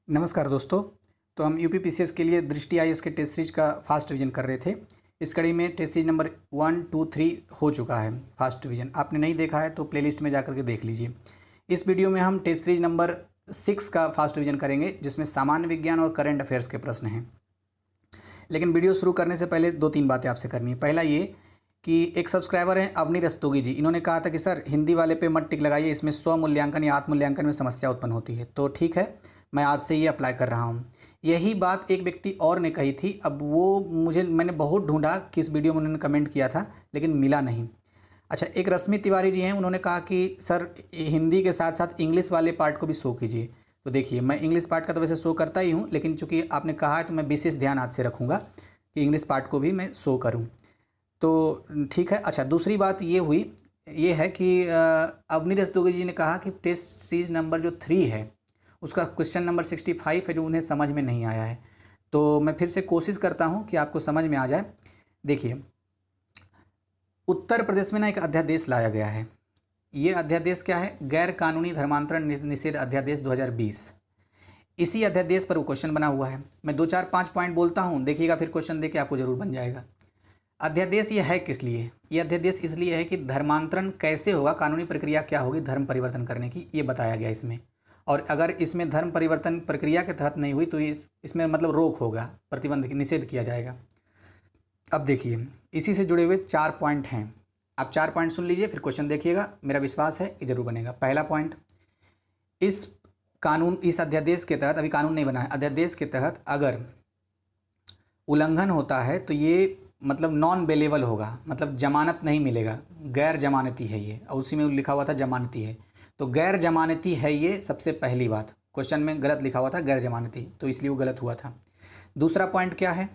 नमस्कार दोस्तों। तो हम यूपीपीसीएस के लिए दृष्टि आईएएस के टेस्ट सीरीज का फास्ट रिवीजन कर रहे थे। इस कड़ी में टेस्ट सीरीज नंबर 1, 2, 3 हो चुका है फास्ट रिवीजन। आपने नहीं देखा है तो प्लेलिस्ट में जाकर के देख लीजिए। इस वीडियो में हम टेस्ट सीरीज नंबर 6 का फास्ट रिवीजन करेंगे, जिसमें सामान्य विज्ञान और करंट अफेयर्स के प्रश्न हैं। लेकिन वीडियो शुरू करने से पहले 2-3 बातें आपसे करनी है। पहला ये कि एक सब्सक्राइबर हैं अवनी रस्तोगी जी, इन्होंने कहा था कि सर हिंदी वाले पे मत टिक लगाइए, इसमें स्व मूल्यांकन या आत्म मूल्यांकन में समस्या उत्पन्न होती है। तो ठीक है, मैं आज से ये अप्लाई कर रहा हूँ। यही बात एक व्यक्ति और ने कही थी। अब वो मैंने बहुत ढूंढा कि इस वीडियो में उन्होंने कमेंट किया था लेकिन मिला नहीं। अच्छा, एक रश्मि तिवारी जी हैं, उन्होंने कहा कि सर हिंदी के साथ साथ इंग्लिश वाले पार्ट को भी शो कीजिए। तो देखिए, मैं इंग्लिश पार्ट का तो वैसे शो करता ही हूँ, लेकिन चूंकि आपने कहा है तो मैं विशेष ध्यान आज से रखूँगा कि इंग्लिश पार्ट को भी मैं शो करूँ। तो ठीक है। अच्छा, दूसरी बात ये है कि अवनी रस्तोगी जी ने कहा कि टेस्ट सीरीज नंबर जो 3 है उसका क्वेश्चन नंबर 65 है जो उन्हें समझ में नहीं आया है। तो मैं फिर से कोशिश करता हूं कि आपको समझ में आ जाए। देखिए, उत्तर प्रदेश में ना एक अध्यादेश लाया गया है। ये अध्यादेश क्या है? गैर कानूनी धर्मांतरण निषेध अध्यादेश 2020। इसी अध्यादेश पर वो क्वेश्चन बना हुआ है। मैं 2-4-5 पॉइंट बोलता हूँ, देखिएगा, फिर क्वेश्चन देके आपको जरूर बन जाएगा। अध्यादेश ये है किस लिए? ये अध्यादेश इसलिए है कि धर्मांतरण कैसे होगा, कानूनी प्रक्रिया क्या होगी धर्म परिवर्तन करने की, ये बताया गया इसमें। और अगर इसमें धर्म परिवर्तन प्रक्रिया के तहत नहीं हुई तो इसमें मतलब रोक होगा, प्रतिबंध निषेध किया जाएगा। अब देखिए, इसी से जुड़े हुए 4 पॉइंट हैं। आप 4 पॉइंट सुन लीजिए, फिर क्वेश्चन देखिएगा, मेरा विश्वास है कि जरूर बनेगा। पहला पॉइंट, इस अध्यादेश के तहत, अभी कानून नहीं बना है, अध्यादेश के तहत अगर उल्लंघन होता है तो ये मतलब नॉन बेलेबल होगा, मतलब जमानत नहीं मिलेगा, गैर जमानती है ये। और उसी में लिखा हुआ था जमानती है, तो गैर जमानती है ये। सबसे पहली बात, क्वेश्चन में गलत लिखा हुआ था गैर जमानती, तो इसलिए वो गलत हुआ था। दूसरा पॉइंट क्या है?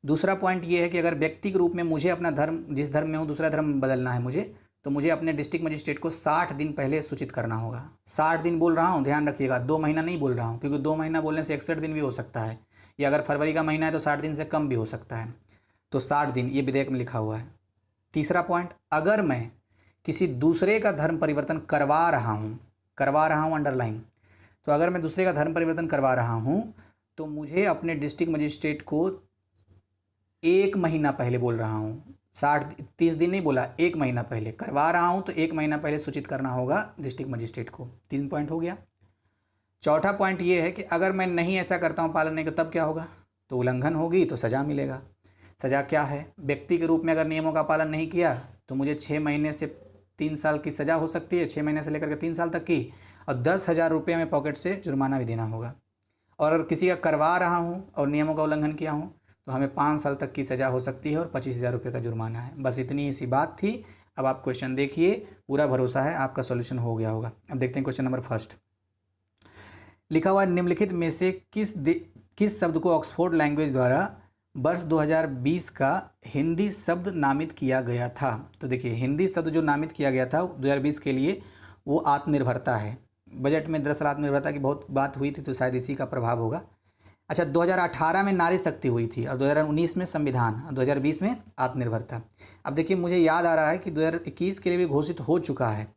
दूसरा पॉइंट ये है कि अगर व्यक्ति के रूप में मुझे अपना धर्म, जिस धर्म में हूँ दूसरा धर्म बदलना है मुझे, तो मुझे अपने डिस्ट्रिक्ट मजिस्ट्रेट को 60 दिन पहले सूचित करना होगा। 60 दिन बोल रहा हूँ, ध्यान रखिएगा, 2 महीना नहीं बोल रहा हूँ, क्योंकि 2 महीना बोलने से 61 दिन भी हो सकता है, या अगर फरवरी का महीना है तो 60 दिन से कम भी हो सकता है। तो 60 दिन ये विधेयक में लिखा हुआ है। तीसरा पॉइंट, अगर मैं किसी दूसरे का धर्म परिवर्तन करवा रहा हूँ अंडरलाइन, तो अगर मैं दूसरे का धर्म परिवर्तन करवा रहा हूँ तो मुझे अपने डिस्ट्रिक्ट मजिस्ट्रेट को 1 महीना पहले, बोल रहा हूँ 30 दिन नहीं बोला, 1 महीना पहले करवा रहा हूँ तो 1 महीना पहले सूचित करना होगा डिस्ट्रिक्ट मजिस्ट्रेट को। 3 पॉइंट हो गया। चौथा पॉइंट ये है कि अगर मैं नहीं ऐसा करता हूँ पालन नहीं तो तब क्या होगा? तो उल्लंघन होगी तो सज़ा मिलेगा। सज़ा क्या है? व्यक्ति के रूप में अगर नियमों का पालन नहीं किया तो मुझे 6 महीने से 3 साल की सज़ा हो सकती है, 6 महीने से लेकर के 3 साल तक की, और 10,000 रुपये में पॉकेट से जुर्माना भी देना होगा। और अगर किसी का करवा रहा हूँ और नियमों का उल्लंघन किया हूँ तो हमें 5 साल तक की सज़ा हो सकती है और 25,000 रुपये का जुर्माना है। बस इतनी ही सी बात थी। अब आप क्वेश्चन देखिए, पूरा भरोसा है आपका सॉल्यूशन हो गया होगा। अब देखते हैं क्वेश्चन नंबर फर्स्ट। लिखा हुआ, निम्नलिखित में से किस शब्द को ऑक्सफोर्ड लैंग्वेज द्वारा वर्ष 2020 का हिंदी शब्द नामित किया गया था? तो देखिए, हिंदी शब्द जो नामित किया गया था 2020 के लिए वो आत्मनिर्भरता है। बजट में दरअसल आत्मनिर्भरता की बहुत बात हुई थी, तो शायद इसी का प्रभाव होगा। अच्छा, 2018 में नारी शक्ति हुई थी, और 2019 में संविधान, और 2020 में आत्मनिर्भरता। अब देखिए, मुझे याद आ रहा है कि 2021 के लिए भी घोषित हो चुका है।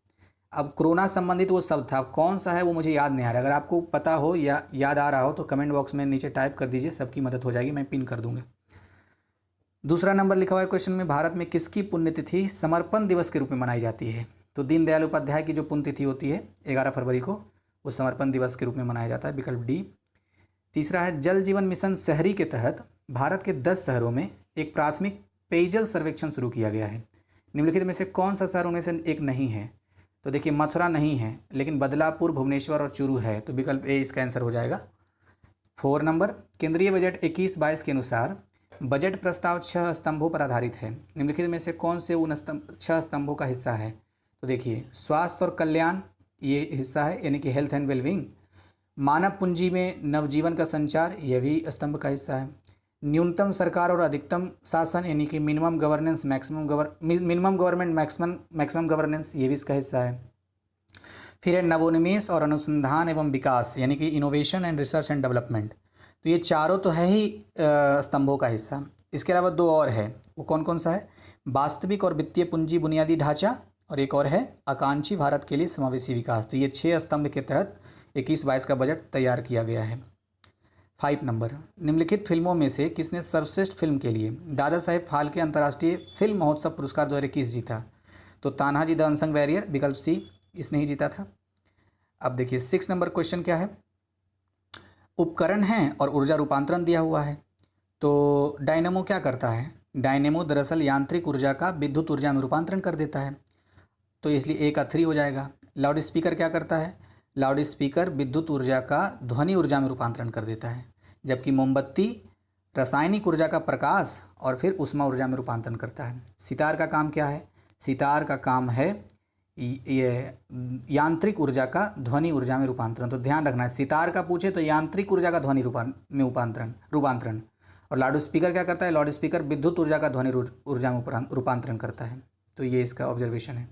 अब कोरोना संबंधित वो शब्द था, कौन सा है वो मुझे याद नहीं आ रहा। अगर आपको पता हो या याद आ रहा हो तो कमेंट बॉक्स में नीचे टाइप कर दीजिए, सबकी मदद हो जाएगी, मैं पिन कर दूंगा। दूसरा नंबर लिखा हुआ है क्वेश्चन में, भारत में किसकी पुण्यतिथि समर्पण दिवस के रूप में मनाई जाती है? तो दीनदयाल उपाध्याय की जो पुण्यतिथि होती है 11 फरवरी को, वो समर्पण दिवस के रूप में मनाया जाता है, विकल्प डी। तीसरा है, जल जीवन मिशन शहरी के तहत भारत के 10 शहरों में एक प्राथमिक पेयजल सर्वेक्षण शुरू किया गया है। निम्नलिखित में से कौन सा शहर उनमें से एक नहीं है? तो देखिए, मथुरा नहीं है, लेकिन बदलापुर, भुवनेश्वर और चूरू है, तो विकल्प ए इसका आंसर हो जाएगा। 4 नंबर, केंद्रीय बजट 21-22 के अनुसार बजट प्रस्ताव 6 स्तंभों पर आधारित है। निम्नलिखित में से कौन से उन 6 स्तंभों का हिस्सा है? तो देखिए, स्वास्थ्य और कल्याण ये हिस्सा है, यानी कि हेल्थ एंड वेलबींग। मानव पूंजी में नवजीवन का संचार, यह भी स्तंभ का हिस्सा है। न्यूनतम सरकार और अधिकतम शासन, यानी कि minimum governance maximum government maximum governance, ये भी इसका हिस्सा है। फिर है नवोन्मेष और अनुसंधान एवं विकास, यानी कि innovation and research and development. तो ये चारों तो है ही स्तंभों का हिस्सा। इसके अलावा 2 और है, वो कौन कौन सा है? वास्तविक और वित्तीय पूंजी बुनियादी ढांचा, और एक और है आकांक्षी भारत के लिए समावेशी विकास। तो ये 6 स्तंभ के तहत 21-22 का बजट तैयार किया गया है। 5 नंबर, निम्नलिखित फिल्मों में से किसने सर्वश्रेष्ठ फिल्म के लिए दादा साहेब फाल्के अंतर्राष्ट्रीय फिल्म महोत्सव पुरस्कार 2021 जीता? तो तान्हाजी द अनसंग वॉरियर, विकल्प सी, इसने ही जीता था। अब देखिए 6 नंबर क्वेश्चन क्या है, उपकरण हैं और ऊर्जा रूपांतरण दिया हुआ है। तो डायनेमो क्या करता है? डायनेमो दरअसल यांत्रिक ऊर्जा का विद्युत ऊर्जा में रूपांतरण कर देता है, तो इसलिए ए का 3 हो जाएगा। लाउड स्पीकर क्या करता है? लाउड स्पीकर विद्युत ऊर्जा का ध्वनि ऊर्जा में रूपांतरण कर देता है, जबकि मोमबत्ती रासायनिक ऊर्जा का प्रकाश और फिर ऊष्मा ऊर्जा में रूपांतरण करता है। सितार का काम क्या है? सितार का काम है ये यांत्रिक ऊर्जा का ध्वनि ऊर्जा में रूपांतरण। तो ध्यान रखना है, सितार का पूछे तो यांत्रिक ऊर्जा का ध्वनि में रूपांतरण, और लाउड स्पीकर क्या करता है? लाउड स्पीकर विद्युत ऊर्जा का ध्वनि ऊर्जा में रूपांतरण करता है। तो ये इसका ऑब्जर्वेशन है।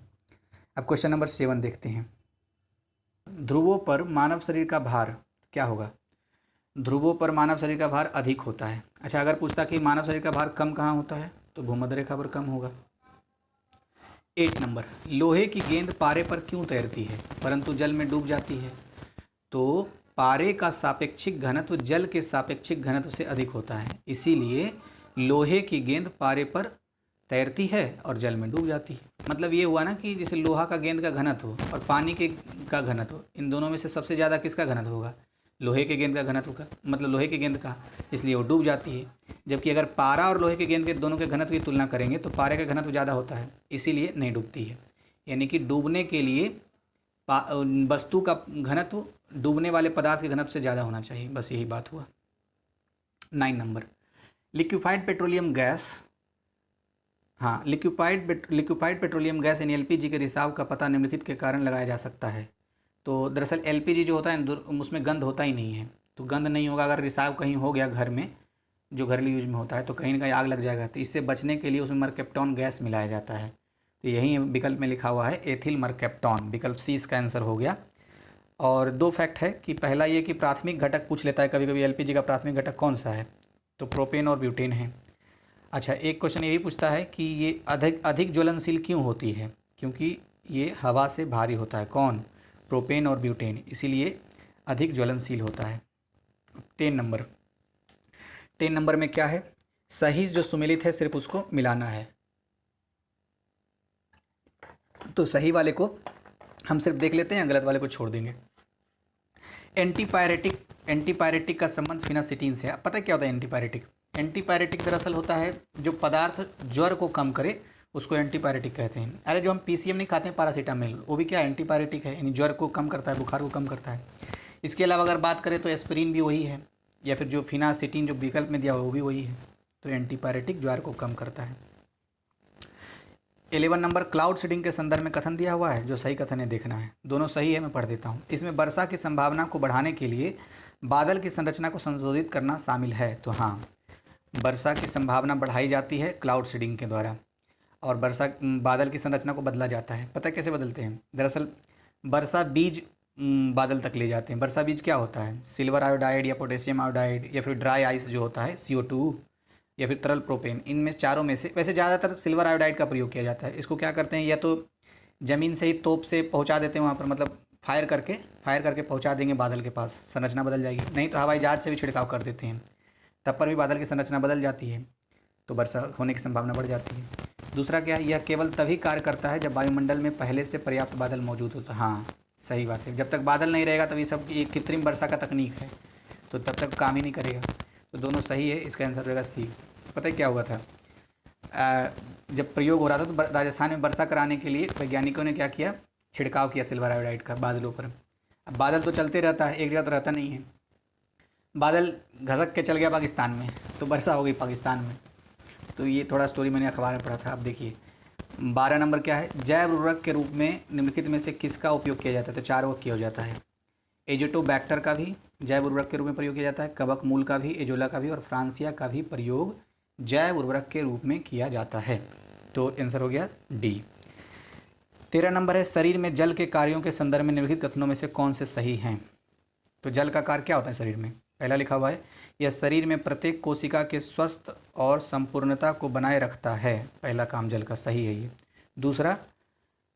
अब क्वेश्चन नंबर 7 देखते हैं। ध्रुवों पर मानव शरीर का भार क्या होगा? ध्रुवों पर मानव शरीर का भार अधिक होता है। अच्छा, अगर पूछता कि मानव शरीर का भार कम कहाँ होता है, तो भूमध्य रेखा पर कम होगा। 8 नंबर, लोहे की गेंद पारे पर क्यों तैरती है परंतु जल में डूब जाती है? तो पारे का सापेक्षिक घनत्व जल के सापेक्षिक घनत्व से अधिक होता है, इसीलिए लोहे की गेंद पारे पर तैरती है और जल में डूब जाती है। मतलब ये हुआ ना कि जैसे लोहा का गेंद का घनत्व और पानी के का घनत्व, इन दोनों में से सबसे ज़्यादा किसका घनत्व होगा? लोहे के गेंद का घनत्व का, मतलब लोहे की गेंद का, इसलिए वो डूब जाती है। जबकि अगर पारा और लोहे के गेंद के दोनों के घनत्व की तुलना करेंगे तो पारे का घनत्व ज़्यादा होता है, इसीलिए नहीं डूबती है। यानी कि डूबने के लिए वस्तु का घनत्व डूबने वाले पदार्थ के घनत्व से ज़्यादा होना चाहिए, बस यही बात हुआ। 9 नंबर, लिक्विफाइड पेट्रोलियम गैस, हाँ, लिक्विफाइड पेट्रोलियम गैस यानी एलपीजी के रिसाव का पता निम्नलिखित के कारण लगाया जा सकता है। तो दरअसल एलपीजी जो होता है उसमें गंध होता ही नहीं है, तो गंध नहीं होगा। अगर रिसाव कहीं हो गया घर में, जो घरेलू यूज में होता है, तो कहीं ना कहीं आग लग जाएगा, तो इससे बचने के लिए उसमें मरकेप्टॉन गैस मिलाया जाता है। तो यही विकल्प में लिखा हुआ है एथिल मरकेप्टॉन, विकल्प सी इसका आंसर हो गया। और 2 फैक्ट है कि पहला ये कि प्राथमिक घटक पूछ लेता है कभी कभी एलपीजी का प्राथमिक घटक कौन सा है, तो प्रोपेन और ब्यूटेन है। अच्छा, एक क्वेश्चन ये भी पूछता है कि ये अधिक ज्वलनशील क्यों होती है? क्योंकि ये हवा से भारी होता है। कौन? प्रोपेन और ब्यूटेन, इसीलिए अधिक ज्वलनशील होता है। 10 नंबर में क्या है? सही जो सुमेलित है सिर्फ उसको मिलाना है। तो सही वाले को हम सिर्फ देख लेते हैं, गलत वाले को छोड़ देंगे। एंटीपायरेटिक का संबंध फिनासिटीन से है। पता है क्या होता है एंटीपायरेटिक? एंटीपायरेटिक दरअसल होता है जो पदार्थ ज्वर को कम करे, उसको एंटीपायरेटिक कहते हैं। अरे जो हम पीसीएम नहीं खाते हैं पैरासीटामोल, वो भी क्या एंटीपायरेटिक है, यानी ज्वर को कम करता है, बुखार को कम करता है। इसके अलावा अगर बात करें तो एस्पिरिन भी वही है, या फिर जो फिनासिटीन जो विकल्प में दिया हुआ वो भी वही है। तो एंटीपायरेटिक ज्वर को कम करता है। 11 नंबर, क्लाउड सीडिंग के संदर्भ में कथन दिया हुआ है, जो सही कथन है देखना है। दोनों सही है, मैं पढ़ देता हूँ। इसमें वर्षा की संभावना को बढ़ाने के लिए बादल की संरचना को संशोधित करना शामिल है। तो हाँ, वर्षा की संभावना बढ़ाई जाती है क्लाउड सीडिंग के द्वारा, और बादल की संरचना को बदला जाता है। पता है कैसे बदलते हैं? दरअसल वर्षा बीज बादल तक ले जाते हैं। वर्षा बीज क्या होता है? सिल्वर आयोडाइड या पोटेशियम आयोडाइड या फिर ड्राई आइस जो होता है CO2 या फिर तरल प्रोपेन, इनमें चारों में से वैसे ज़्यादातर सिल्वर आयोडाइड का प्रयोग किया जाता है। इसको क्या करते हैं, या तो ज़मीन से ही तोप से पहुंचा देते हैं वहाँ पर, मतलब फायर करके पहुंचा देंगे बादल के पास, संरचना बदल जाएगी। नहीं तो हवाई जहाज से भी छिड़काव कर देते हैं, तब पर भी बादल की संरचना बदल जाती है, तो वर्षा होने की संभावना बढ़ जाती है। दूसरा क्या है, यह केवल तभी कार्य करता है जब वायुमंडल में पहले से पर्याप्त बादल मौजूद होता है। हाँ, सही बात है, जब तक बादल नहीं रहेगा तभी सब ये कृत्रिम वर्षा का तकनीक है, तो तब तक काम ही नहीं करेगा। तो दोनों सही है, इसका आंसर रहेगा सी। पता है क्या हुआ था, जब प्रयोग हो रहा था तो राजस्थान में वर्षा कराने के लिए वैज्ञानिकों ने क्या किया, छिड़काव किया सिल्वर आयोडाइड का बादलों पर। अब बादल तो चलते रहता है, एक जगह तो रहता नहीं है। बादल घसक के चल गया पाकिस्तान में, तो वर्षा हो गई पाकिस्तान में। तो ये थोड़ा स्टोरी मैंने अखबार में पढ़ा था। अब देखिए 12 नंबर क्या है, जैव उर्वरक के रूप में निम्नलिखित में से किसका उपयोग किया जाता है? तो 4 वर्ग किया जाता है। एजोटोबैक्टर का भी जैव उर्वरक के रूप में प्रयोग किया जाता है, कवक मूल का भी, एजोला का भी और फ्रांसिया का भी प्रयोग जैव उर्वरक के रूप में किया जाता है। तो आंसर हो गया डी। 13 नंबर है, शरीर में जल के कार्यों के संदर्भ में निम्नलिखित कथनों में से कौन से सही हैं? तो जल का कार्य क्या होता है शरीर में? पहला लिखा हुआ है, यह शरीर में प्रत्येक कोशिका के स्वस्थ और संपूर्णता को बनाए रखता है। पहला काम जल का, सही है ये। दूसरा,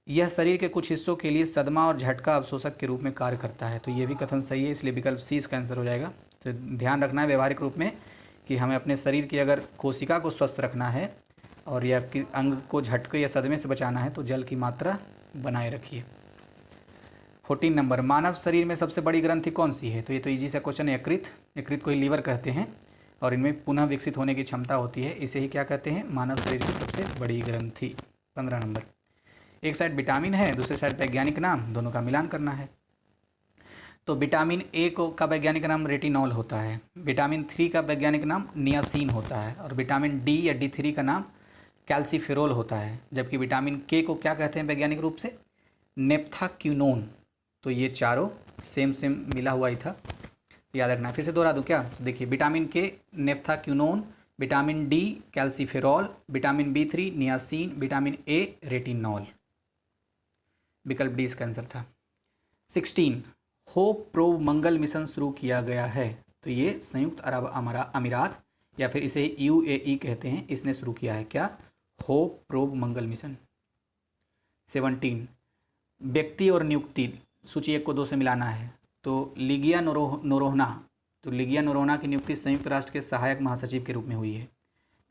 यह शरीर के कुछ हिस्सों के लिए सदमा और झटका अवशोषक के रूप में कार्य करता है। तो ये भी कथन सही है, इसलिए विकल्प सी इसका आंसर हो जाएगा। तो ध्यान रखना है व्यवहारिक रूप में कि हमें अपने शरीर की अगर कोशिका को स्वस्थ रखना है और या कि अंग को झटके या सदमे से बचाना है तो जल की मात्रा बनाए रखिए। 14 नंबर, मानव शरीर में सबसे बड़ी ग्रंथि कौन सी है? तो ये तो इजी सा क्वेश्चन है, यकृत। यकृत को ही लीवर कहते हैं और इनमें पुनः विकसित होने की क्षमता होती है, इसे ही क्या कहते हैं? मानव शरीर की सबसे बड़ी ग्रंथि। 15 नंबर, एक साइड विटामिन है, दूसरे साइड वैज्ञानिक नाम, दोनों का मिलान करना है। तो विटामिन ए का वैज्ञानिक नाम रेटिनॉल होता है, विटामिन 3 का वैज्ञानिक नाम नियासिन होता है और विटामिन डी या D3 का नाम कैल्सीफेरोल होता है, जबकि विटामिन के को क्या कहते हैं वैज्ञानिक रूप से? नेप्थाक्यूनोन। तो ये चारों सेम मिला हुआ ही था, याद रखना। फिर से दोहरा दूँ क्या? तो देखिए, vitamin K naphthoquinone, vitamin D calciferol, vitamin B3 niacin, vitamin A retinol. विकल्प डी इसका आंसर था। 16, होप प्रोब मंगल मिशन शुरू किया गया है, तो ये संयुक्त अरब अमीरात या फिर इसे UAE कहते हैं, इसने शुरू किया है क्या? होप प्रोब मंगल मिशन। 17, व्यक्ति और नियुक्ति, सूची 1 को 2 से मिलाना है। तो लिगिया नोरोहना, तो लिगिया नोरोहना की नियुक्ति संयुक्त राष्ट्र के सहायक महासचिव के रूप में हुई है।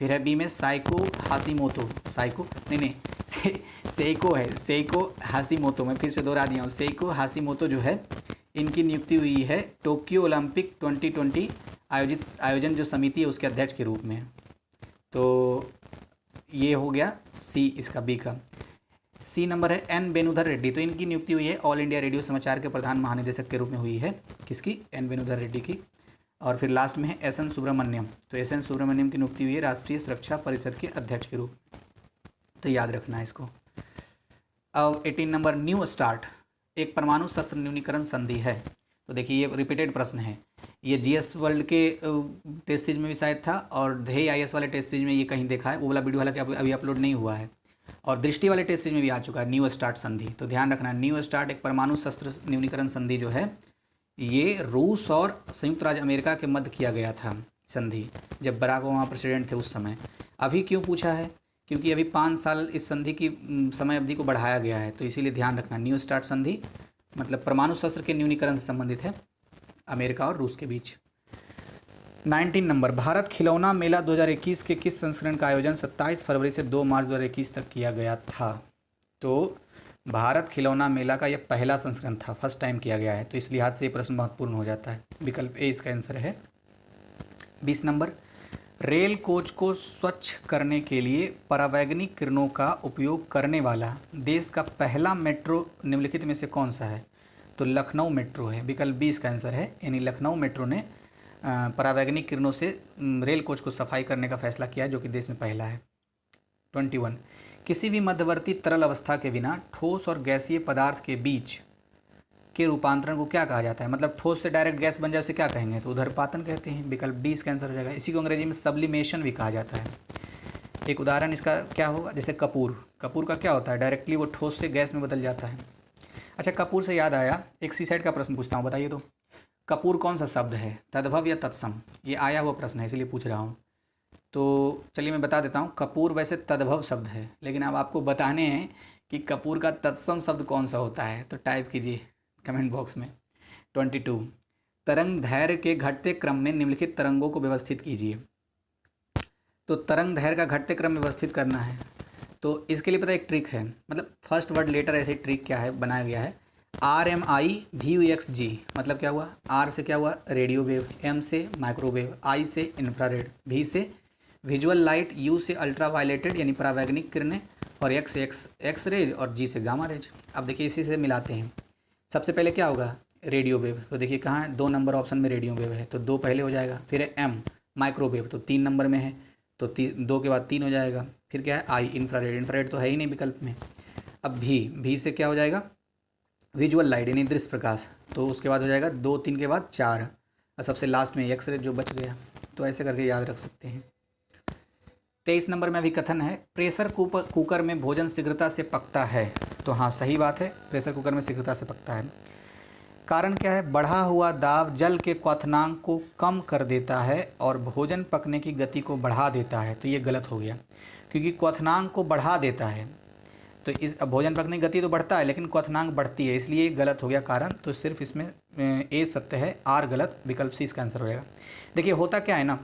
फिर है बी में साइको हाशिमोतो, सेइको है, सेइको हाशिमोतो, मैं फिर से दोहरा दिया हूँ, सेइको हाशिमोतो जो है इनकी नियुक्ति हुई है टोक्यो ओलंपिक 2020 आयोजन जो समिति है उसके अध्यक्ष के रूप में। तो ये हो गया सी इसका, बी का। सी नंबर है एन वेणुधर रेड्डी, तो इनकी नियुक्ति हुई है ऑल इंडिया रेडियो समाचार के प्रधान महानिदेशक के रूप में हुई है, किसकी? एन वेणुधर रेड्डी की। और फिर लास्ट में है एस एन सुब्रमण्यम, तो एस एन सुब्रमण्यम की नियुक्ति हुई है राष्ट्रीय सुरक्षा परिषद के अध्यक्ष के रूप में, तो याद रखना है इसको। अब 18 नंबर, न्यू स्टार्ट एक परमाणु शस्त्र न्यूनीकरण संधि है। तो देखिए ये रिपीटेड प्रश्न है, ये GS वर्ल्ड के टेस्ट सीरीज में भी शायद था और ध्येय IS वाले टेस्ट सीरीज में ये कहीं देखा है, वो वाला वीडियो हालांकि अभी अपलोड नहीं हुआ है, और दृष्टि वाले टेस्ट सीरीज में भी आ चुका है न्यू स्टार्ट संधि। तो ध्यान रखना, न्यू स्टार्ट एक परमाणु शस्त्र न्यूनीकरण संधि जो है ये रूस और संयुक्त राज्य अमेरिका के मध्य किया गया था संधि, जब बराक ओबामा प्रेसिडेंट थे उस समय। अभी क्यों पूछा है? क्योंकि अभी 5 साल इस संधि की समय अवधि को बढ़ाया गया है, तो इसीलिए ध्यान रखना, न्यू स्टार्ट संधि मतलब परमाणु शस्त्र के न्यूनीकरण से संबंधित है अमेरिका और रूस के बीच। 19 नंबर, भारत खिलौना मेला 2021 के किस संस्करण का आयोजन 27 फरवरी से 2 मार्च 2021 तक किया गया था? तो भारत खिलौना मेला का यह पहला संस्करण था, फर्स्ट टाइम किया गया है, तो इस लिहाज से ये प्रश्न महत्वपूर्ण हो जाता है। विकल्प ए इसका आंसर है। 20 नंबर, रेल कोच को स्वच्छ करने के लिए परावैंगनिक किरणों का उपयोग करने वाला देश का पहला मेट्रो निम्नलिखित में से कौन सा है? तो लखनऊ मेट्रो है, विकल्प बी इसका आंसर है। यानी लखनऊ मेट्रो ने परावैंगनिक किरणों से रेल कोच को सफाई करने का फैसला किया है, जो कि देश में पहला है। 21, किसी भी मध्यवर्ती तरल अवस्था के बिना ठोस और गैसीय पदार्थ के बीच के रूपांतरण को क्या कहा जाता है? मतलब ठोस से डायरेक्ट गैस बन जाए उसे क्या कहेंगे? तो उदरपातन कहते हैं, विकल्प डी इसका आंसर हो जाएगा। इसी को अंग्रेजी में सब्लिमेशन भी कहा जाता है। एक उदाहरण इसका क्या होगा? जैसे कपूर का क्या होता है? डायरेक्टली वो ठोस से गैस में बदल जाता है। अच्छा, कपूर से याद आया, एक सी साइड का प्रश्न पूछता हूँ, बताइए तो कपूर कौन सा शब्द है, तद्भव या तत्सम? ये आया हुआ प्रश्न है इसलिए पूछ रहा हूँ। तो चलिए मैं बता देता हूँ, कपूर वैसे तद्भव शब्द है, लेकिन अब आपको बताने हैं कि कपूर का तत्सम शब्द कौन सा होता है, तो टाइप कीजिए कमेंट बॉक्स में। 22, तरंग दैर्घ्य के घटते क्रम में निम्नलिखित तरंगों को व्यवस्थित कीजिए। तो तरंग दैर्घ्य का घटते क्रम में व्यवस्थित करना है, तो इसके लिए पता है एक ट्रिक है, मतलब फर्स्ट वर्ड लेटर ऐसे ट्रिक क्या है बनाया गया है, RMI VUXG, मतलब क्या हुआ? R से क्या हुआ? रेडियो वेव, M से माइक्रोवेव, I से इंफ्रारेड, V से विजुअल लाइट, U से अल्ट्रा वायलेटेड यानी परावैंगनिक किरणें, और X से एक्स रेज और G से गामा रेज। अब देखिए इसी से मिलाते हैं। सबसे पहले क्या होगा? रेडियो वेव, तो देखिए कहाँ है? 2 नंबर ऑप्शन में रेडियो वेव है, तो 2 पहले हो जाएगा। फिर है M माइक्रोवेव, तो 3 नंबर में है, तो 2 के बाद 3 हो जाएगा। फिर क्या है? I इंफ्रारेड तो है ही नहीं विकल्प में। अब V से क्या हो जाएगा? विजुअल लाइट यानी दृश्य प्रकाश, तो उसके बाद हो जाएगा 2, 3 के बाद 4, और सबसे लास्ट में एक्स रे जो बच गया। तो ऐसे करके याद रख सकते हैं। 23 नंबर में अभी कथन है, प्रेशर कुकर में भोजन शीघ्रता से पकता है। तो हाँ सही बात है, प्रेशर कुकर में शीघ्रता से पकता है। कारण क्या है? बढ़ा हुआ दाब जल के क्वथनांक को कम कर देता है और भोजन पकने की गति को बढ़ा देता है। तो ये गलत हो गया, क्योंकि क्वथनांक को बढ़ा देता है, तो इस अब भोजन पकने की गति तो बढ़ता है लेकिन क्वथनांक बढ़ती है, इसलिए गलत हो गया कारण। तो सिर्फ इसमें ए सत्य है, आर गलत, विकल्प सी इसका आंसर हो जाएगा। देखिए होता क्या है ना,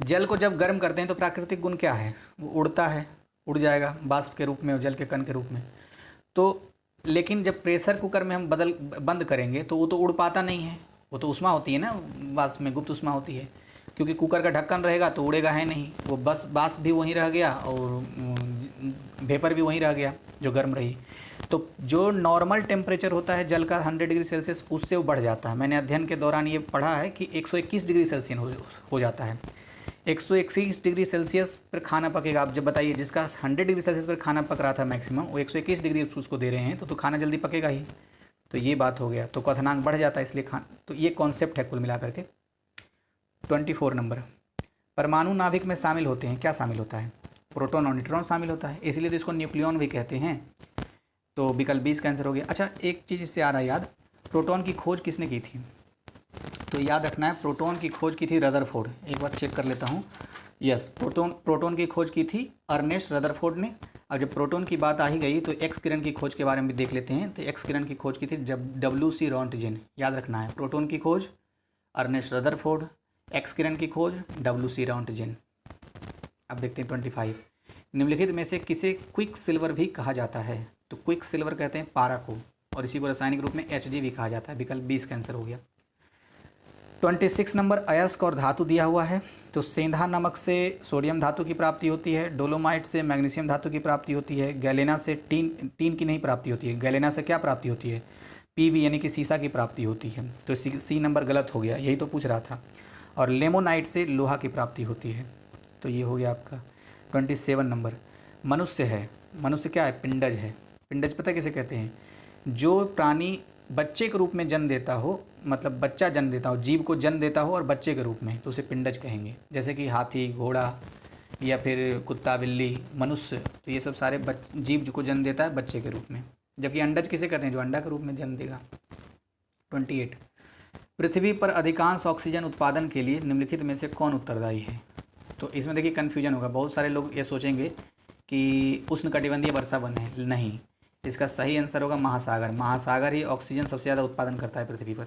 जल को जब गर्म करते हैं तो प्राकृतिक गुण क्या है, वो उड़ता है, उड़ जाएगा वाष्प के रूप में और जल के कण के रूप में। तो लेकिन जब प्रेशर कुकर में हम बंद करेंगे तो वो तो उड़ पाता नहीं है, वो तो ऊष्मा होती है ना, वाष्प में गुप्त ऊष्मा होती है, क्योंकि कुकर का ढक्कन रहेगा तो उड़ेगा है नहीं, वो बस वाष्प भी वहीं रह गया और वेपर भी वहीं रह गया जो गर्म रही। तो जो नॉर्मल टेम्परेचर होता है जल का 100 डिग्री सेल्सियस, उससे वो बढ़ जाता है। मैंने अध्ययन के दौरान ये पढ़ा है कि 121 डिग्री सेल्सियस हो जाता है। 121 डिग्री सेल्सियस पर खाना पकेगा। आप जब बताइए जिसका 100 डिग्री सेल्सियस पर खाना पक रहा था मैक्सिमम, वो 121 डिग्री उसको दे रहे हैं तो खाना जल्दी पकेगा ही। तो ये बात हो गया, तो क्वथनांक बढ़ जाता है इसलिए तो ये कॉन्सेप्ट है कुल मिलाकर के। 24 नंबर, परमाणु नाभिक में शामिल होते हैं, क्या शामिल होता है, प्रोटॉन और न्यूट्रॉन शामिल होता है, इसलिए तो इसको न्यूक्लियॉन भी कहते हैं। तो विकल्प 20 का आंसर हो गया। अच्छा एक चीज़ इससे आ रहा है याद, प्रोटॉन की खोज किसने की थी, तो याद रखना है प्रोटॉन की खोज की थी रदरफोर्ड। एक बार चेक कर लेता हूँ, यस प्रोटॉन की खोज की थी अर्नेस्ट रदरफोर्ड ने। अब जब प्रोटॉन की बात आ ही गई तो एक्स किरण की खोज के बारे में भी देख लेते हैं। तो एक्स किरण की खोज की थी जब WC रॉन्टजेन, याद रखना है, प्रोटॉन की खोज अर्नेस्ट रदरफोर्ड, एक्स किरण की खोज WC रॉन्टजेन। अब देखते हैं 25, निम्नलिखित में से किसे क्विक सिल्वर भी कहा जाता है, तो क्विक सिल्वर कहते हैं पारा को, और इसी को रासायनिक रूप में Hg भी कहा जाता है। विकल्प 20 का आंसर हो गया। 26 नंबर, अयस्क और धातु दिया हुआ है। तो सेंधा नमक से सोडियम धातु की प्राप्ति होती है, डोलोमाइट से मैग्नीशियम धातु की प्राप्ति होती है, गैलेना से टीन की नहीं प्राप्ति होती है, गैलेना से क्या प्राप्ति होती है, PV यानी कि सीसा की प्राप्ति होती है। तो सी नंबर गलत हो गया, यही तो पूछ रहा था। और लेमोनाइट से लोहा की प्राप्ति होती है। तो ये हो गया आपका 27 नंबर, मनुष्य है, मनुष्य क्या है, पिंडज है। पिंडज पता किसे कहते हैं, जो प्राणी बच्चे के रूप में जन्म देता हो, मतलब बच्चा जन्म देता हो, जीव को जन्म देता हो और बच्चे के रूप में, तो उसे पिंडज कहेंगे। जैसे कि हाथी, घोड़ा या फिर कुत्ता, बिल्ली, मनुष्य, तो ये सब सारे जीव को जन्म देता है बच्चे के रूप में। जबकि अंडज किसे कहते हैं, जो अंडा के रूप में जन्म देगा। 28, पृथ्वी पर अधिकांश ऑक्सीजन उत्पादन के लिए निम्नलिखित में से कौन उत्तरदायी है। तो इसमें देखिए कन्फ्यूजन होगा, बहुत सारे लोग ये सोचेंगे कि उष्णकटिबंधीय वर्षा वन है, नहीं, इसका सही आंसर होगा महासागर। महासागर ही ऑक्सीजन सबसे ज़्यादा उत्पादन करता है पृथ्वी पर।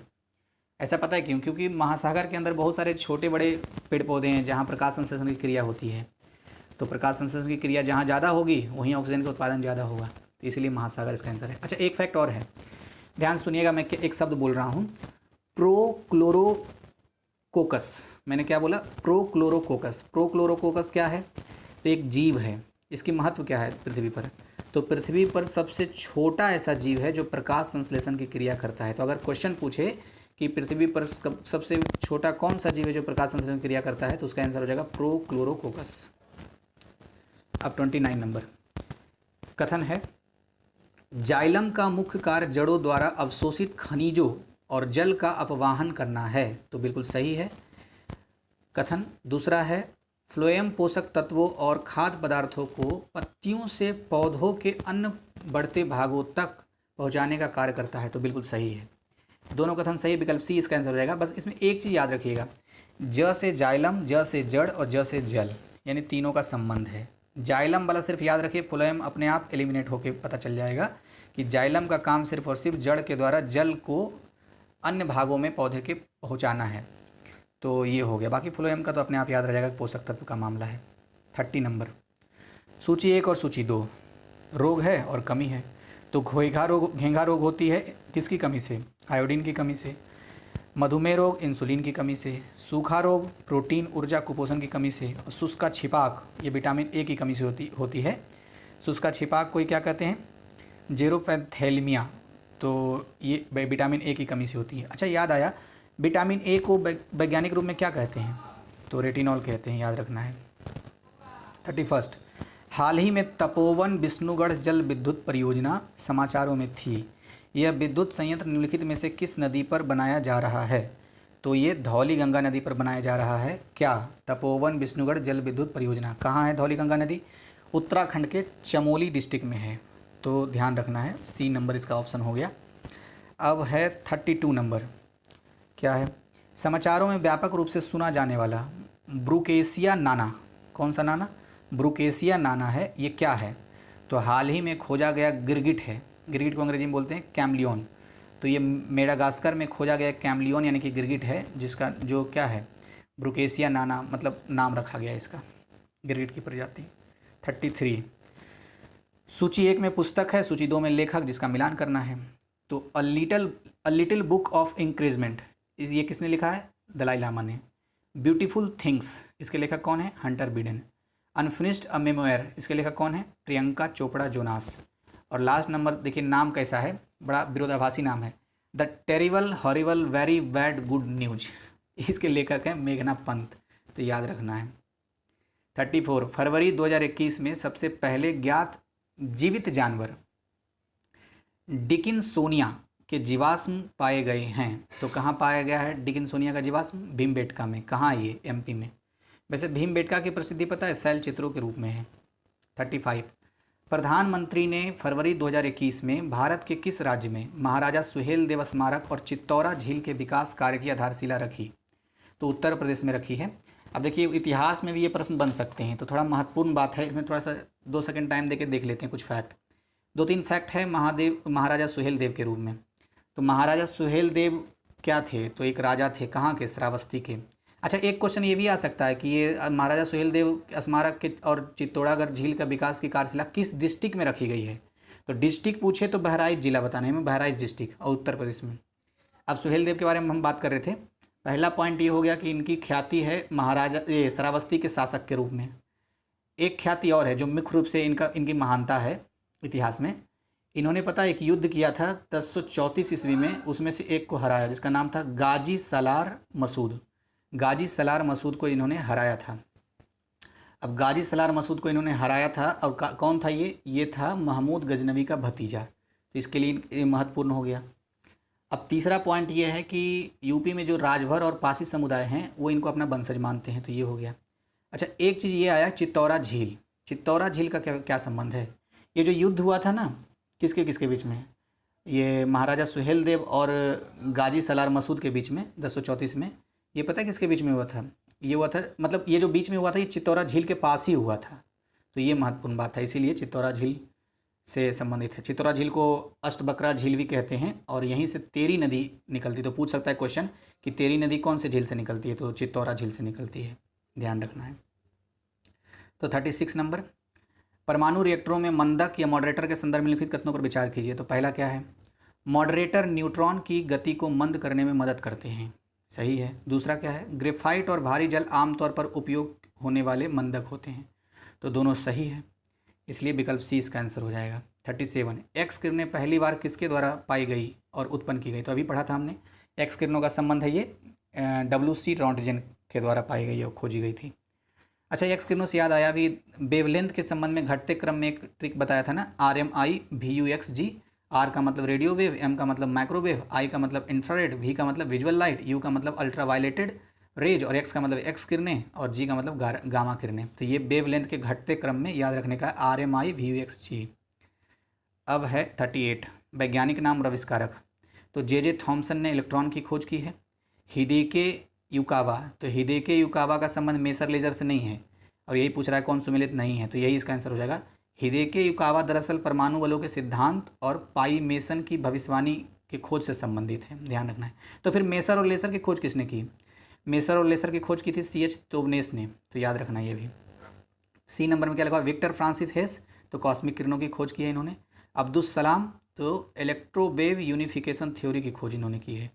ऐसा पता है क्यों, क्योंकि महासागर के अंदर बहुत सारे छोटे बड़े पेड़ पौधे हैं जहाँ प्रकाश संश्लेषण की क्रिया होती है। तो प्रकाश संश्लेषण की क्रिया जहाँ ज़्यादा होगी वहीं ऑक्सीजन का उत्पादन ज़्यादा होगा, तो इसलिए महासागर इसका आंसर है। अच्छा एक फैक्ट और है, ध्यान सुनिएगा, मैं एक शब्द बोल रहा हूँ, प्रोक्लोरोकोकस। मैंने क्या बोला, प्रोक्लोरोकोकस। प्रोक्लोरोकोकस क्या है, तो एक जीव है, इसकी महत्व क्या है पृथ्वी पर, तो पृथ्वी पर सबसे छोटा ऐसा जीव है जो प्रकाश संश्लेषण की क्रिया करता है। तो अगर क्वेश्चन पूछे कि पृथ्वी पर सबसे छोटा कौन सा जीव है जो प्रकाश संश्लेषण की क्रिया करता है, तो उसका आंसर हो जाएगा प्रोक्लोरोकोकस। अब 29 नंबर, कथन है, जाइलम का मुख्य कार्य जड़ों द्वारा अवशोषित खनिजों और जल का अपवाहन करना है। तो बिल्कुल सही है कथन। दूसरा है, फ्लोएम पोषक तत्वों और खाद्य पदार्थों को पत्तियों से पौधों के अन्य बढ़ते भागों तक पहुंचाने का कार्य करता है। तो बिल्कुल सही है, दोनों कथन सही, विकल्प सी इसका आंसर हो जाएगा। बस इसमें एक चीज़ याद रखिएगा, ज से जाइलम, ज से जड़ और ज से जल, यानी तीनों का संबंध है। जाइलम वाला सिर्फ याद रखिए, फ्लोएम अपने आप एलिमिनेट होकर पता चल जाएगा कि जाइलम का काम सिर्फ और सिर्फ जड़ के द्वारा जल को अन्य भागों में पौधे के पहुँचाना है। तो ये हो गया, बाकी फ्लोएम का तो अपने आप याद रह जाएगा, पोषक तत्व का मामला है। 30 नंबर, सूची 1 और सूची 2 रोग है और कमी है। तो घेंघा रोग होती है किसकी कमी से, आयोडीन की कमी से। मधुमेह रोग इंसुलिन की कमी से। सूखा रोग प्रोटीन ऊर्जा कुपोषण की कमी से। और शुष्का छिपाक ये विटामिन ए की कमी से होती है। शुष्का छिपाक को क्या कहते हैं, जेरोपैथेलमिया, तो ये विटामिन ए की कमी से होती है। अच्छा याद आया, विटामिन ए को वैज्ञानिक रूप में क्या कहते हैं, तो रेटिनॉल कहते हैं, याद रखना है। 31, हाल ही में तपोवन विष्णुगढ़ जल विद्युत परियोजना समाचारों में थी। यह विद्युत संयंत्र निम्नलिखित में से किस नदी पर बनाया जा रहा है, तो ये धौली गंगा नदी पर बनाया जा रहा है। क्या, तपोवन विष्णुगढ़ जल विद्युत परियोजना कहाँ है, धौली गंगा नदी उत्तराखंड के चमोली डिस्ट्रिक्ट में है। तो ध्यान रखना है, सी नंबर इसका ऑप्शन हो गया। अब है 32 नंबर, क्या है, समाचारों में व्यापक रूप से सुना जाने वाला ब्रुकेसिया नाना, कौन सा नाना, ब्रुकेसिया नाना है, ये क्या है, तो हाल ही में खोजा गया गिरगिट है, गिरगिट को अंग्रेजी में बोलते हैं कैमलियन। तो ये मेडागास्कर में खोजा गया कैमलियन यानी कि गिरगिट है, जिसका जो क्या है ब्रुकेसिया नाना मतलब नाम रखा गया इसका, गिरगिट की प्रजाति। 33 सूची 1 में पुस्तक है, सूची 2 में लेखक, जिसका मिलान करना है। तो a little book of increment, ये किसने लिखा है? दलाई लामा ने। ब्यूटीफुल थिंग्स, इसके लेखक कौन है? Hunter Biden. अनफिनिश्ड अ मेमोयर, इसके लेखक कौन है? प्रियंका चोपड़ा जोनास। और लास्ट नंबर देखिए, नाम कैसा है, बड़ा विरोधाभासी नाम है, the terrible horrible very bad good news, इसके लेखक हैं मेघना पंत। तो याद रखना है। 34 फरवरी 2021 में सबसे पहले ज्ञात जीवित जानवर डिकिन्सोनिया के जीवाश्म पाए गए हैं। तो कहाँ पाया गया है डिकिन्सोनिया का जीवाश्म? भीमबेटका में। कहाँ है ये? एमपी में। वैसे भीमबेटका की प्रसिद्धि पता है? शैल चित्रों के रूप में है। 35 प्रधानमंत्री ने फरवरी 2021 में भारत के किस राज्य में महाराजा सुहेल देव स्मारक और चित्तौरा झील के विकास कार्य की आधारशिला रखी? तो उत्तर प्रदेश में रखी है। अब देखिए, इतिहास में भी ये प्रश्न बन सकते हैं, तो थोड़ा महत्वपूर्ण बात है, इसमें थोड़ा सा 2 सेकंड टाइम देके देख लेते हैं कुछ फैक्ट। 2-3 फैक्ट है महाराजा सुहेल देव के रूप में। तो महाराजा सुहेल देव क्या थे? तो एक राजा थे, कहाँ के? श्रावस्ती के। अच्छा, एक क्वेश्चन ये भी आ सकता है कि ये महाराजा सुहेल देव स्मारक के और चित्तौड़ागढ़ झील का विकास की कार्यशिला किस डिस्ट्रिक्ट में रखी गई है? तो डिस्ट्रिक्ट पूछे तो बहराइच जिला बताने में, बहराइच डिस्ट्रिक्ट और उत्तर प्रदेश में। अब सुहेल देव के बारे में हम बात कर रहे थे। पहला पॉइंट ये हो गया कि इनकी ख्याति है महाराजा श्रावस्ती के शासक के रूप में। एक ख्याति और है जो मुख्य रूप से इनकी महानता है इतिहास में। इन्होंने पता एक युद्ध किया था 1034 ईस्वी में, उसमें से एक को हराया, जिसका नाम था गाजी सलार मसूद। गाजी सलार मसूद को इन्होंने हराया था। अब गाजी सलार मसूद को इन्होंने हराया था, और कौन था ये था महमूद गजनवी का भतीजा। तो इसके लिए ये महत्वपूर्ण हो गया। अब तीसरा पॉइंट ये है कि यूपी में जो राजभर और पासी समुदाय हैं वो इनको अपना वंशज मानते हैं। तो ये हो गया। अच्छा, एक चीज़ ये आया चित्तौरा झील। चित्तौरा झील का क्या संबंध है? ये जो युद्ध हुआ था ना, किसके किसके बीच में? ये महाराजा सुहेल देव और गाजी सलार मसूद के बीच में 1034 में। ये पता है किसके बीच में हुआ था? ये हुआ था, मतलब ये जो बीच में हुआ था ये चित्तौरा झील के पास ही हुआ था। तो ये महत्वपूर्ण बात है, इसीलिए चित्तौरा झील से संबंधित है। चित्तौरा झील को अष्टबक्रा झील भी कहते हैं, और यहीं से तेरी नदी निकलती। तो पूछ सकता है क्वेश्चन कि तेरी नदी कौन से झील से निकलती है? तो चित्तौरा झील से निकलती है, ध्यान रखना है। तो 36 नंबर, परमाणु रिएक्टरों में मंदक या मॉडरेटर के संदर्भ में लिखित कथनों पर विचार कीजिए। तो पहला क्या है? मॉडरेटर न्यूट्रॉन की गति को मंद करने में मदद करते हैं, सही है। दूसरा क्या है? ग्रेफाइट और भारी जल आमतौर पर उपयोग होने वाले मंदक होते हैं। तो दोनों सही है, इसलिए विकल्प सी इसका आंसर हो जाएगा। 37 एक्स किरणें पहली बार किसके द्वारा पाई गई और उत्पन्न की गई? तो अभी पढ़ा था हमने, एक्स किरणों का संबंध है ये WC रॉन्टजन के द्वारा पाई गई और खोजी गई थी। अच्छा, एक्स किरणों से याद आया, अभी वेवलेंथ के संबंध में घटते क्रम में एक ट्रिक बताया था ना, RMI VUXG। आर का मतलब रेडियो वेव, एम का मतलब माइक्रोवेव, आई का मतलब इंफ्रारेड, वी का मतलब विजुअल लाइट, यू का मतलब अल्ट्रावायलेटेड रेज, और एक्स का मतलब एक्स किरणें, और जी का मतलब गामा किरणें। तो ये वेवलेंथ के घटते क्रम में याद रखने का RMI VUXG। अब है 38 वैज्ञानिक नाम और आविष्कारक। तो जे थॉमसन ने इलेक्ट्रॉन की खोज की है। हिदेके युकावा, तो हिदेके युकावा का संबंध मेसर लेजर से नहीं है, और यही पूछ रहा है कौन सुमेलित नहीं है, तो यही इसका आंसर हो जाएगा। हिदेके युकावा दरअसल परमाणु बलों के सिद्धांत और पाई मेसन की भविष्यवाणी की खोज से संबंधित है, ध्यान रखना है। तो फिर मेसर और लेसर की खोज किसने की? मेसर और लेसर की खोज की थी CH तोबनेस ने, तो याद रखना ये भी। सी नंबर में क्या लिखा? विक्टर फ्रांसिस हेस, तो कॉस्मिक किरणों की खोज की है इन्होंने। अब्दुल सलाम, तो इलेक्ट्रोवेव यूनिफिकेशन थ्योरी की खोज इन्होंने की है।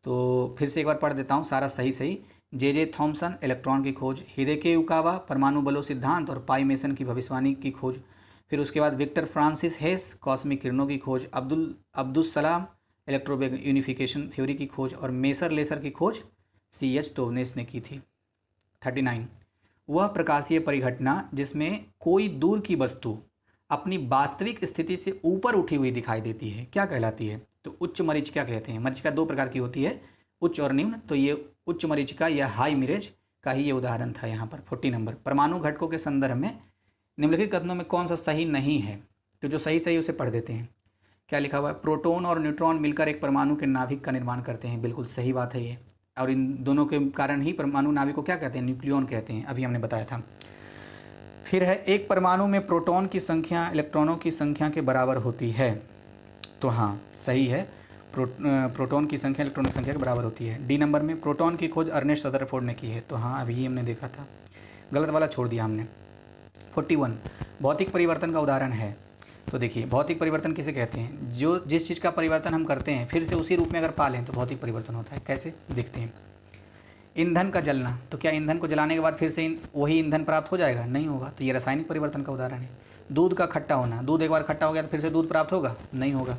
तो फिर से एक बार पढ़ देता हूँ सारा सही सही। जे थॉमसन इलेक्ट्रॉन की खोज, हिदेके युकावा परमाणु बलों सिद्धांत और पाई मेसन की भविष्यवाणी की खोज, फिर उसके बाद विक्टर फ्रांसिस हेस कॉस्मिक किरणों की खोज, अब्दुल सलाम इलेक्ट्रोवेव यूनिफिकेशन थ्योरी की खोज, और मेसर लेसर की खोज CH तोबनेस ने की थी। 39 वह प्रकाशीय परिघटना जिसमें कोई दूर की वस्तु अपनी वास्तविक स्थिति से ऊपर उठी हुई दिखाई देती है क्या कहलाती है? तो उच्च मरीचिका कहते हैं। मरीचिका 2 प्रकार की होती है, उच्च और निम्न। तो ये उच्च मरीचिका या हाई मिरेज का ही ये उदाहरण था यहाँ पर। 40 नंबर, परमाणु घटकों के संदर्भ में निम्नलिखित कथनों में कौन सा सही नहीं है? तो जो सही सही उसे पढ़ देते हैं। क्या लिखा हुआ है? प्रोटॉन और न्यूट्रॉन मिलकर एक परमाणु के नाभिक का निर्माण करते हैं, बिल्कुल सही बात है ये, और इन दोनों के कारण ही परमाणु नाभिक को क्या कहते हैं? न्यूक्लियॉन कहते हैं, अभी हमने बताया था। फिर है एक परमाणु में प्रोटॉन की संख्या इलेक्ट्रॉनों की संख्या के बराबर होती है। तो हाँ सही है, प्रोटॉन की संख्या इलेक्ट्रॉनों की संख्या के बराबर होती है। डी नंबर में प्रोटॉन की खोज अर्नेस्ट रदरफोर्ड ने की है। तो हाँ अभी हमने देखा था, गलत वाला छोड़ दिया हमने। 41 भौतिक परिवर्तन का उदाहरण है। तो देखिए भौतिक परिवर्तन किसे कहते हैं, जो जिस चीज़ का परिवर्तन हम करते हैं फिर से उसी रूप में अगर पा लें तो भौतिक परिवर्तन होता है। कैसे देखते हैं। ईंधन का जलना, तो क्या ईंधन को जलाने के बाद फिर से वही ईंधन प्राप्त हो जाएगा, नहीं होगा, तो ये रासायनिक परिवर्तन का उदाहरण है। दूध का खट्टा होना, दूध एक बार खट्टा हो गया तो फिर से दूध प्राप्त होगा, नहीं होगा,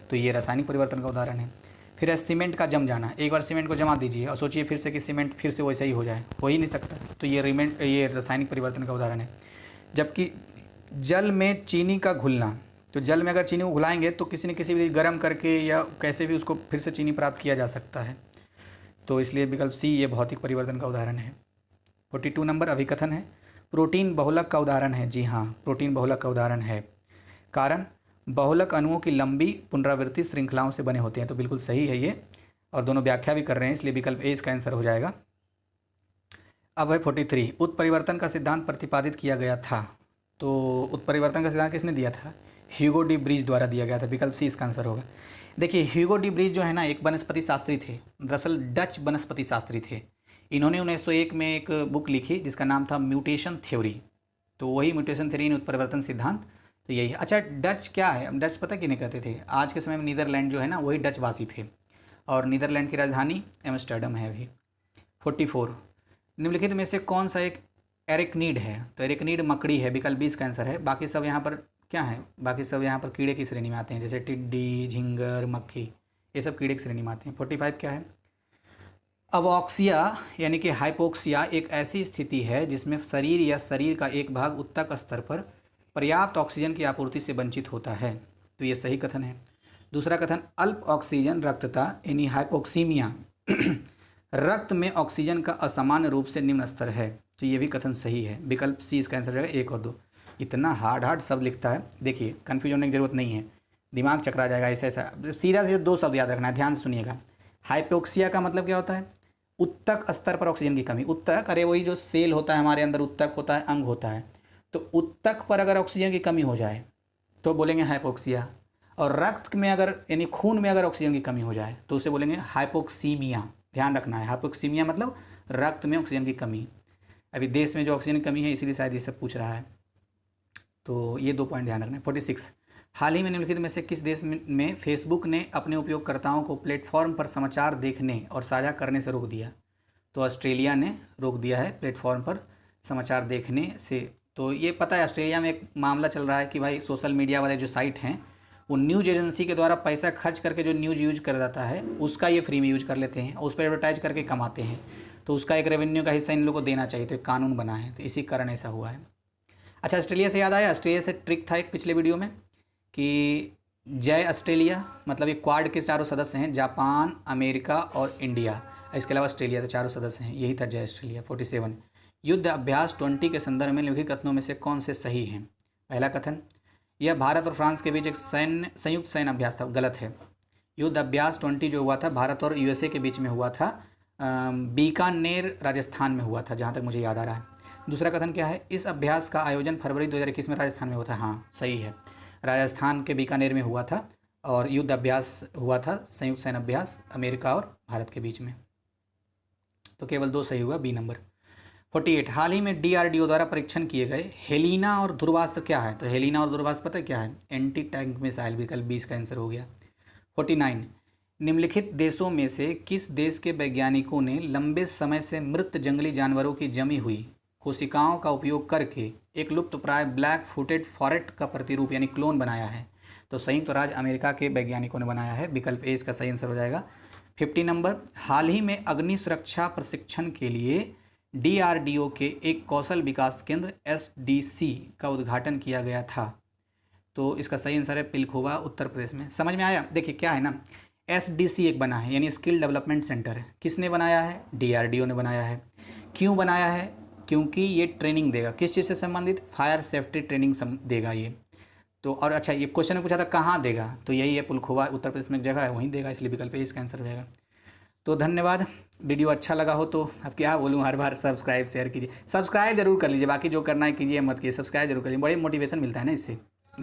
तो ये रासायनिक परिवर्तन का उदाहरण है। फिर है सीमेंट का जम जाना, एक बार सीमेंट को जमा दीजिए और सोचिए फिर से कि सीमेंट फिर से वैसा ही हो जाए, हो ही नहीं सकता, तो ये रासायनिक परिवर्तन का उदाहरण है। जबकि जल में चीनी का घुलना, तो जल में अगर चीनी को घुलाएंगे तो किसी न किसी भी गर्म करके या कैसे भी उसको फिर से चीनी प्राप्त किया जा सकता है, तो इसलिए विकल्प सी ये भौतिक परिवर्तन का उदाहरण है। 42 नंबर अभिकथन है। प्रोटीन बहुलक का उदाहरण है। जी हाँ प्रोटीन बहुलक का उदाहरण है। कारण बहुलक अणुओं की लंबी पुनरावृत्ति श्रृंखलाओं से बने होते हैं, तो बिल्कुल सही है ये, और दोनों व्याख्या भी कर रहे हैं, इसलिए विकल्प ए इसका आंसर हो जाएगा। अब है 43 उत्परिवर्तन का सिद्धांत प्रतिपादित किया गया था। तो उत्परिवर्तन का सिद्धांत किसने दिया था, ह्यूगो डी ब्रीज द्वारा दिया गया था, विकल्प सी इसका आंसर होगा। देखिए ह्यूगो डी ब्रीज जो है ना एक वनस्पति शास्त्री थे, दरअसल डच वनस्पति शास्त्री थे। इन्होंने 1901 में एक बुक लिखी जिसका नाम था म्यूटेशन थ्योरी, तो वही म्यूटेशन थ्योरी उत्परिवर्तन सिद्धांत, तो यही है। अच्छा डच क्या है, डच पता किन्हें कहते थे, आज के समय में नीदरलैंड जो है ना वही डच वासी थे, और नीदरलैंड की राजधानी एम्स्टर्डम है अभी। 44 निम्नलिखित में से कौन सा एक एरेक्नीड है, तो एरेक्नीड मकड़ी है, विकल्प 20 का आंसर है। बाकी सब यहाँ पर क्या है, बाकी सब यहाँ पर कीड़े की श्रेणी में आते हैं, जैसे टिड्डी, झिंगर, मक्खी, ये सब कीड़े की श्रेणी में आते हैं। 45 क्या है, अवॉक्सिया यानी कि हाइपोक्सिया एक ऐसी स्थिति है जिसमें शरीर या शरीर का एक भाग उत्तक स्तर पर पर्याप्त ऑक्सीजन की आपूर्ति से वंचित होता है, तो ये सही कथन है। दूसरा कथन अल्प ऑक्सीजन रक्तता यानी हाइपोक्सीमिया रक्त में ऑक्सीजन का असामान्य रूप से निम्न स्तर है, तो ये भी कथन सही है, विकल्प सी इसका आंसर रहेगा 1 और 2। इतना हार्ड शब्द लिखता है, देखिए कन्फ्यूज होने की ज़रूरत नहीं है, दिमाग चकरा जाएगा ऐसा ऐसा, सीधा सीधा 2 शब्द याद रखना है, ध्यान से सुनिएगा। हाइपोक्सिया का मतलब क्या होता है, उत्तक स्तर पर ऑक्सीजन की कमी। उत्तक अरे वही जो सेल होता है हमारे अंदर, उत्तक होता है, अंग होता है, तो उत्तक पर अगर ऑक्सीजन की कमी हो जाए तो बोलेंगे हाइपोक्सिया, और रक्त में अगर यानी खून में अगर ऑक्सीजन की कमी हो जाए तो उसे बोलेंगे हाइपोक्सीमिया। ध्यान रखना है, हाइपोक्सीमिया मतलब रक्त में ऑक्सीजन की कमी। अभी देश में जो ऑक्सीजन की कमी है इसीलिए शायद ये सब पूछ रहा है, तो ये 2 पॉइंट ध्यान रखना है। 46 हाल ही में निम्नलिखित में से किस देश में फेसबुक ने अपने उपयोगकर्ताओं को प्लेटफॉर्म पर समाचार देखने और साझा करने से रोक दिया, तो ऑस्ट्रेलिया ने रोक दिया है प्लेटफॉर्म पर समाचार देखने से। तो ये पता है ऑस्ट्रेलिया में एक मामला चल रहा है कि भाई सोशल मीडिया वाले जो साइट हैं वो न्यूज़ एजेंसी के द्वारा पैसा खर्च करके जो न्यूज़ यूज कर जाता है उसका ये फ्री में यूज कर लेते हैं, उस पर एडवर्टाइज करके कमाते हैं, तो उसका एक रेवेन्यू का हिस्सा इन लोगों को देना चाहिए, तो एक कानून बना है, तो इसी कारण ऐसा हुआ है। अच्छा ऑस्ट्रेलिया से याद आया, ऑस्ट्रेलिया से ट्रिक था एक पिछले वीडियो में कि जय ऑस्ट्रेलिया, मतलब ये क्वाड के चारों सदस्य हैं, जापान, अमेरिका और इंडिया, इसके अलावा ऑस्ट्रेलिया, तो चारों सदस्य हैं, यही था जय ऑस्ट्रेलिया। 47 युद्ध अभ्यास 20 के संदर्भ में निम्नलिखित कथनों में से कौन से सही हैं। पहला कथन यह भारत और फ्रांस के बीच एक संयुक्त सैन्य अभ्यास था, गलत है। युद्ध अभ्यास 20 जो हुआ था भारत और यूएसए के बीच में हुआ था, बीकानेर राजस्थान में हुआ था जहाँ तक मुझे याद आ रहा है। दूसरा कथन क्या है, इस अभ्यास का आयोजन फरवरी 2021 में राजस्थान में हुआ था, हाँ सही है, राजस्थान के बीकानेर में हुआ था, और युद्ध अभ्यास हुआ था संयुक्त सैन्य अभ्यास अमेरिका और भारत के बीच में, तो केवल 2 सही हुआ, बी नंबर। 48 हाल ही में डीआरडीओ द्वारा परीक्षण किए गए हेलिना और ध्रुवास्त्र क्या है, तो हेलिना और ध्रुवास्त्र पता है क्या है, एंटी टैंक मिसाइल, विकल्प 20 का आंसर हो गया। 49 निम्नलिखित देशों में से किस देश के वैज्ञानिकों ने लंबे समय से मृत जंगली जानवरों की जमी हुई कोशिकाओं का उपयोग करके एक लुप्तप्राय ब्लैक फुटेड फॉरेट का प्रतिरूप यानी क्लोन बनाया है, तो संयुक्त राज्य अमेरिका के वैज्ञानिकों ने बनाया है, विकल्प ए इसका सही आंसर हो जाएगा। 50 नंबर हाल ही में अग्नि सुरक्षा प्रशिक्षण के लिए डीआरडीओ के एक कौशल विकास केंद्र एसडीसी का उद्घाटन किया गया था, तो इसका सही आंसर है पिलखुवा उत्तर प्रदेश में। समझ में आया, देखिए क्या है ना, एसडीसी एक बना है यानी स्किल डेवलपमेंट सेंटर है, किसने बनाया है, डीआरडीओ ने बनाया है। क्यों बनाया है, क्योंकि ये ट्रेनिंग देगा, किस चीज़ से संबंधित, फायर सेफ्टी ट्रेनिंग देगा ये, तो और अच्छा ये क्वेश्चन में पूछा था कहाँ देगा, तो यही है पुलखुवा उत्तर प्रदेश में एक जगह है वहीं देगा, इसलिए विकल्प इसका आंसर हो जाएगा। तो धन्यवाद। वीडियो अच्छा लगा हो तो अब क्या बोलूँ, हर बार सब्सक्राइब शेयर कीजिए, सब्सक्राइब जरूर कर लीजिए, बाकी जो करना है कीजिए, मत कीजिए, सब्सक्राइब जरूर करिए, बड़ी मोटिवेशन मिलता है ना इससे।